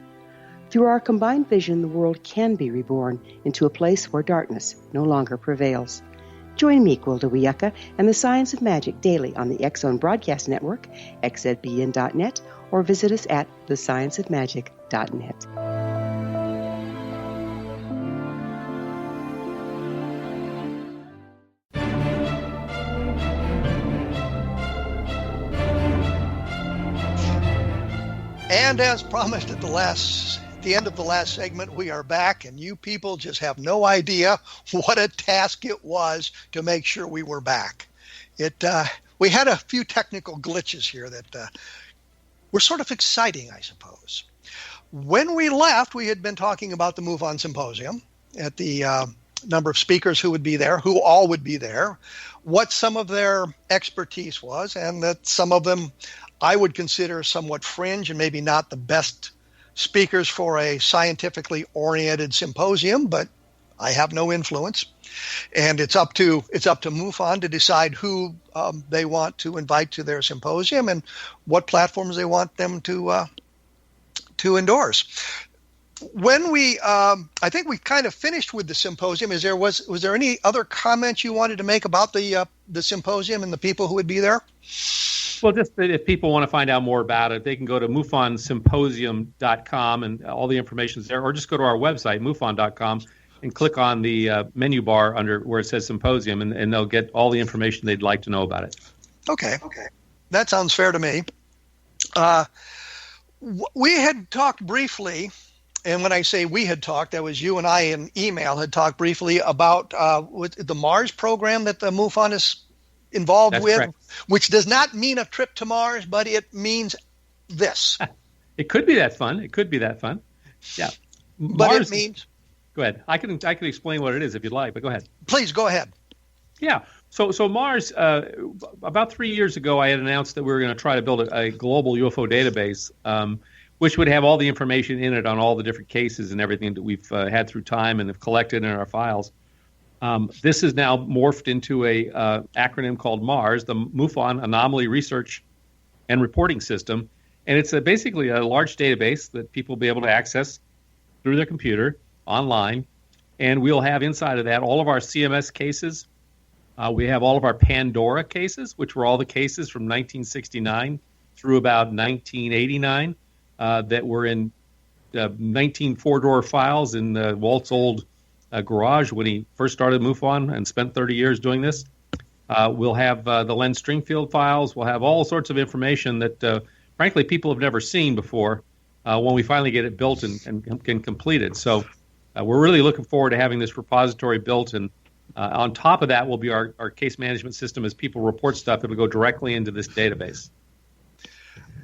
Through our combined vision, the world can be reborn into a place where darkness no longer prevails. Join me, Gwilda Wiyaka, and the Science of Magic daily on the X-Zone Broadcast Network, xzbn.net, or visit us at thescienceofmagic.net. And as promised at the end of the last segment, we are back, and you people just have no idea what a task it was to make sure we were back. We had a few technical glitches here that were sort of exciting, I suppose. When we left, we had been talking about the MUFON Symposium, at the number of speakers who would be there, who all would be there, what some of their expertise was, and that some of them I would consider somewhat fringe and maybe not the best speakers for a scientifically oriented symposium, but I have no influence. And it's up to MUFON to decide who they want to invite to their symposium and what platforms they want them to endorse. When I think we kind of finished with the symposium. Was there any other comments you wanted to make about the symposium and the people who would be there? Well, just that if people want to find out more about it, they can go to mufonsymposium.com and all the information is there, or just go to our website, mufon.com, and click on the menu bar under where it says symposium, and they'll get all the information they'd like to know about it. Okay. That sounds fair to me. We had talked briefly And when I say we had talked, that was you and I in email had talked briefly about with the Mars program that the MUFON is involved That's with, correct. which does not mean a trip to Mars, but it means this. It could be that fun. Yeah. But Mars, it means... Go ahead. I can explain what it is if you'd like, but go ahead. Please, go ahead. Yeah. So Mars, about 3 years ago, I had announced that we were going to try to build a global UFO database, which would have all the information in it on all the different cases and everything that we've had through time and have collected in our files. This is now morphed into a acronym called MARS, the MUFON Anomaly Research and Reporting System. And it's basically a large database that people will be able to access through their computer, online. And we'll have inside of that all of our CMS cases. We have all of our Pandora cases, which were all the cases from 1969 through about 1989 that were in 19 four-drawer files in Walt's old garage when he first started MUFON and spent 30 years doing this. We'll have the Len Stringfield files. We'll have all sorts of information that, frankly, people have never seen before when we finally get it built and can complete it. So we're really looking forward to having this repository built. And on top of that will be our case management system. As people report stuff, it'll go directly into this database.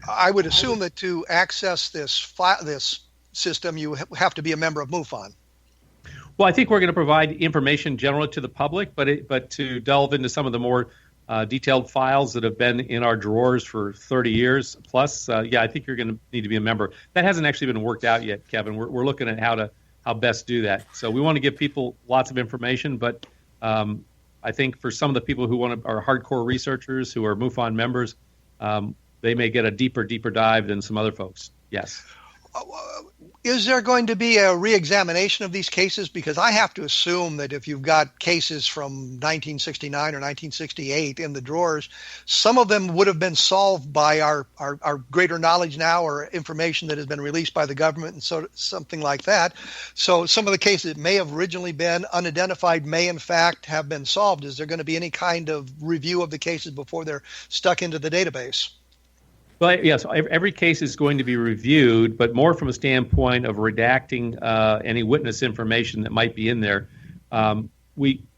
I would assume that to access this system, you have to be a member of MUFON. Well, I think we're going to provide information generally to the public, but to delve into some of the more detailed files that have been in our drawers for 30 years plus, I think you're going to need to be a member. That hasn't actually been worked out yet, Kevin. We're looking at how best do that. So we want to give people lots of information, but I think for some of the people who are hardcore researchers who are MUFON members, they may get a deeper dive than some other folks. Yes. Is there going to be a reexamination of these cases? Because I have to assume that if you've got cases from 1969 or 1968 in the drawers, some of them would have been solved by our greater knowledge now or information that has been released by the government and so something like that. So some of the cases that may have originally been unidentified may in fact have been solved. Is there going to be any kind of review of the cases before they're stuck into the database? Well, yes, every case is going to be reviewed, but more from a standpoint of redacting any witness information that might be in there. In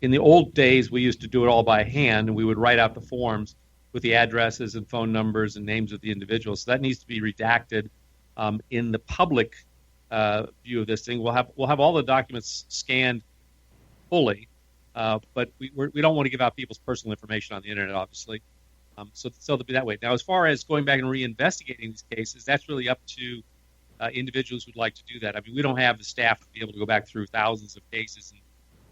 the old days, we used to do it all by hand, and we would write out the forms with the addresses and phone numbers and names of the individuals. So that needs to be redacted. In the public view of this thing, we'll have all the documents scanned fully, but we don't want to give out people's personal information on the internet, obviously. So they'll be that way. Now, as far as going back and reinvestigating these cases, that's really up to individuals who'd like to do that. I mean, we don't have the staff to be able to go back through thousands of cases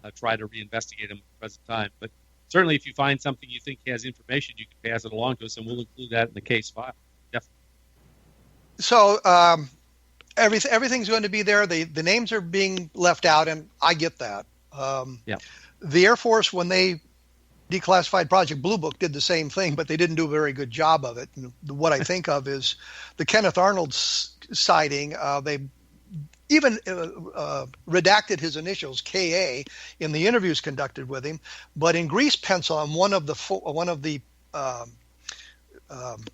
and try to reinvestigate them at the present time. But certainly, if you find something you think has information, you can pass it along to us, and we'll include that in the case file. Definitely. So everything's going to be there. The names are being left out, and I get that. The Air Force, when they declassified Project Blue Book, did the same thing, but they didn't do a very good job of it. And what I think of is the Kenneth Arnold sighting. They even redacted his initials, KA, in the interviews conducted with him. But in grease pencil on one of the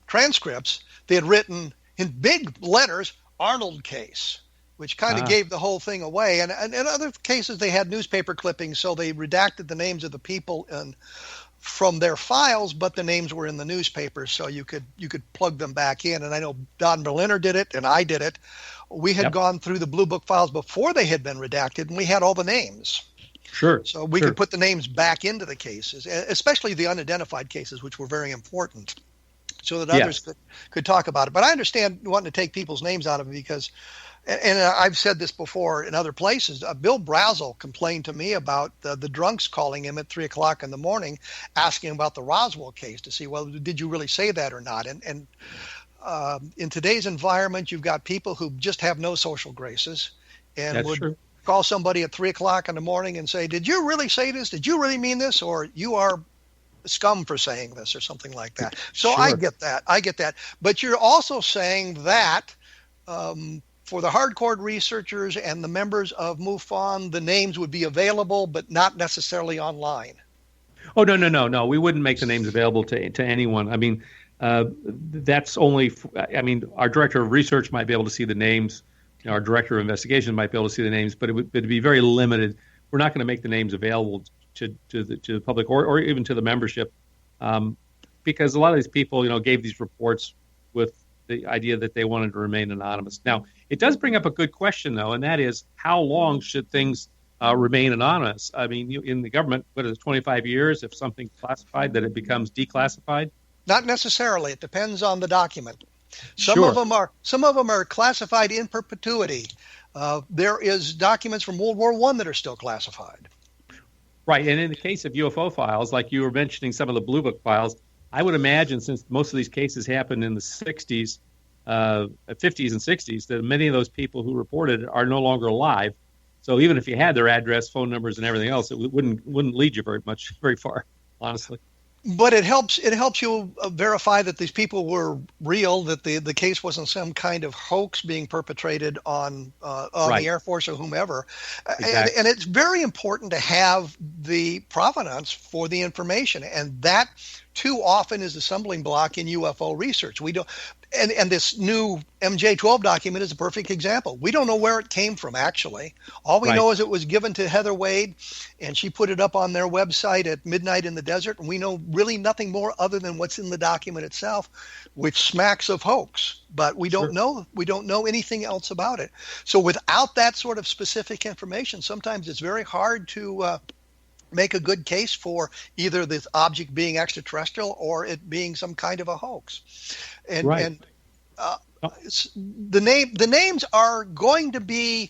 transcripts, they had written in big letters, Arnold case, which kind of gave the whole thing away. And in other cases, they had newspaper clippings, so they redacted the names of the people from their files, but the names were in the newspapers, so you could plug them back in. And I know Don Berliner did it, and I did it. We had gone through the Blue Book files before they had been redacted, and we had all the names. Sure. So we could put the names back into the cases, especially the unidentified cases, which were very important, so that others could talk about it. But I understand wanting to take people's names out of it because, and I've said this before in other places, Bill Brazel complained to me about the drunks calling him at 3 o'clock in the morning, asking about the Roswell case to see, well, did you really say that or not? And in today's environment, you've got people who just have no social graces and would call somebody at 3 o'clock in the morning and say, did you really say this? Did you really mean this? Or you are scum for saying this or something like that. So I get that. But you're also saying that for the hardcore researchers and the members of MUFON, the names would be available, but not necessarily online. Oh, no. We wouldn't make the names available to anyone. I mean, that's only, our director of research might be able to see the names our director of investigation might be able to see the names, but it'd be very limited. We're not going to make the names available to the public or even to the membership, because a lot of these people, gave these reports with the idea that they wanted to remain anonymous. Now, it does bring up a good question, though, and that is, how long should things remain anonymous? I mean, in the government, what is it, 25 years? If something's classified, that it becomes declassified? Not necessarily. It depends on the document. Some Sure. of them are classified in perpetuity. There is documents from World War I that are still classified. Right, and in the case of UFO files, like you were mentioning some of the Blue Book files, I would imagine, since most of these cases happened in the 60s, 50s and 60s, that many of those people who reported are no longer alive. So even if you had their address, phone numbers, and everything else, it wouldn't lead you very far, honestly. But it helps you verify that these people were real, that the case wasn't some kind of hoax being perpetrated on Right. the Air Force or whomever. Exactly. And it's very important to have the provenance for the information, and that too often is the stumbling block in UFO research. We don't, and this new MJ12 document is a perfect example. We don't know where it came from, actually. All we Right. know is it was given to Heather Wade, and she put it up on their website at midnight in the desert, and we know really nothing more other than what's in the document itself, which smacks of hoax. But we don't know anything else about it. So without that sort of specific information, sometimes it's very hard to make a good case for either this object being extraterrestrial or it being some kind of a hoax. And, Right. and the names are going to be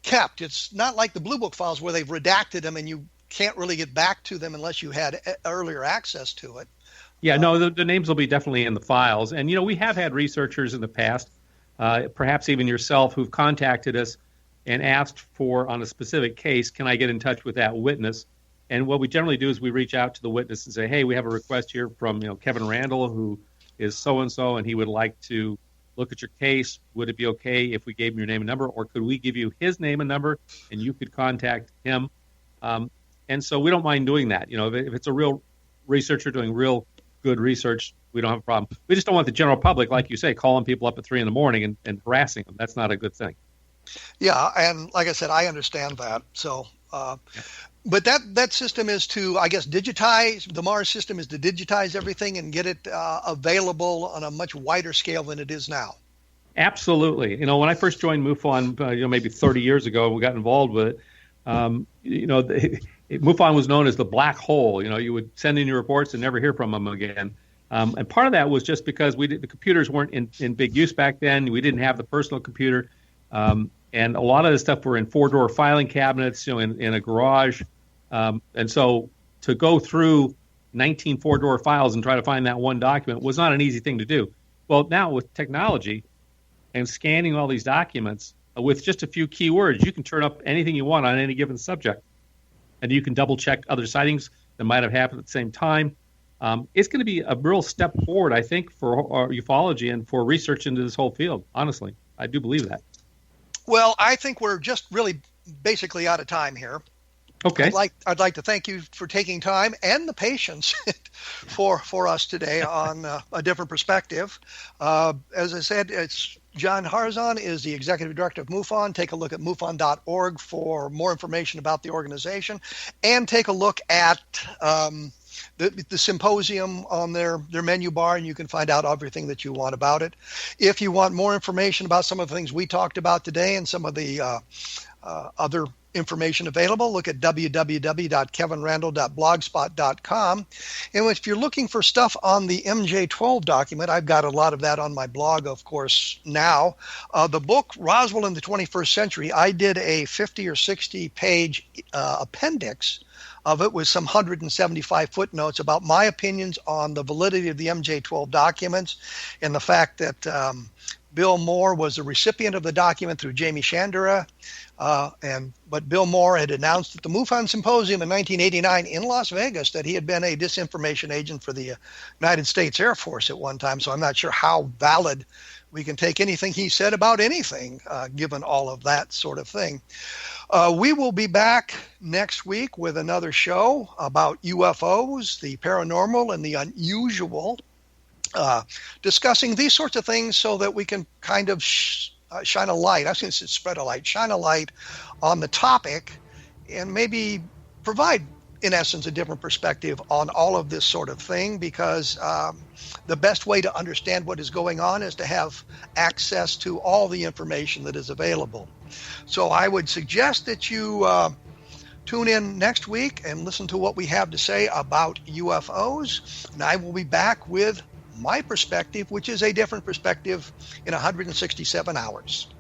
kept. It's not like the Blue Book files where they've redacted them and you can't really get back to them unless you had earlier access to it. Yeah, no, the names will be definitely in the files. And, we have had researchers in the past, perhaps even yourself, who've contacted us and asked for, on a specific case, can I get in touch with that witness? And what we generally do is we reach out to the witness and say, hey, we have a request here from Kevin Randall, who is so-and-so, and he would like to look at your case. Would it be okay if we gave him your name and number, or could we give you his name and number and you could contact him? And so we don't mind doing that. If it's a real researcher doing real good research, we don't have a problem. We just don't want the general public, like you say, calling people up at 3 a.m. and harassing them. That's not a good thing. Yeah, and like I said, I understand that. So, but that system is to, I guess, digitize. The Mars system is to digitize everything and get it available on a much wider scale than it is now. Absolutely. When I first joined MUFON, maybe 30 years ago, we got involved with it. MUFON was known as the black hole. You would send in your reports and never hear from them again. And part of that was just because the computers weren't in big use back then. We didn't have the personal computer. And a lot of the stuff were in 4-drawer filing cabinets, in a garage. And so to go through 19 4-drawer files and try to find that one document was not an easy thing to do. Well, now with technology and scanning all these documents with just a few keywords, you can turn up anything you want on any given subject. And you can double check other sightings that might have happened at the same time. It's going to be a real step forward, I think, for ufology and for research into this whole field. Honestly, I do believe that. Well, I think we're just really basically out of time here. Okay. I'd like to thank you for taking time and the patience for us today on a different perspective. As I said, it's John Harzan is the Executive Director of MUFON. Take a look at MUFON.org for more information about the organization, and take a look at the symposium on their menu bar, and you can find out everything that you want about it. If you want more information about some of the things we talked about today and some of the other information available, look at www.kevinrandall.blogspot.com. And if you're looking for stuff on the MJ12 document, I've got a lot of that on my blog, of course, now. The book, Roswell in the 21st Century, I did a 50 or 60 page appendix of it with some 175 footnotes about my opinions on the validity of the MJ12 documents and the fact that Bill Moore was the recipient of the document through Jamie Chandra, but Bill Moore had announced at the MUFON Symposium in 1989 in Las Vegas that he had been a disinformation agent for the United States Air Force at one time, so I'm not sure how valid we can take anything he said about anything, given all of that sort of thing. We will be back next week with another show about UFOs, the paranormal, and the unusual, discussing these sorts of things so that we can kind of shine a light. I was going to say spread a light, shine a light on the topic, and maybe provide, in essence, a different perspective on all of this sort of thing, because the best way to understand what is going on is to have access to all the information that is available. So I would suggest that you tune in next week and listen to what we have to say about UFOs, and I will be back with my perspective, which is a different perspective, in 167 hours.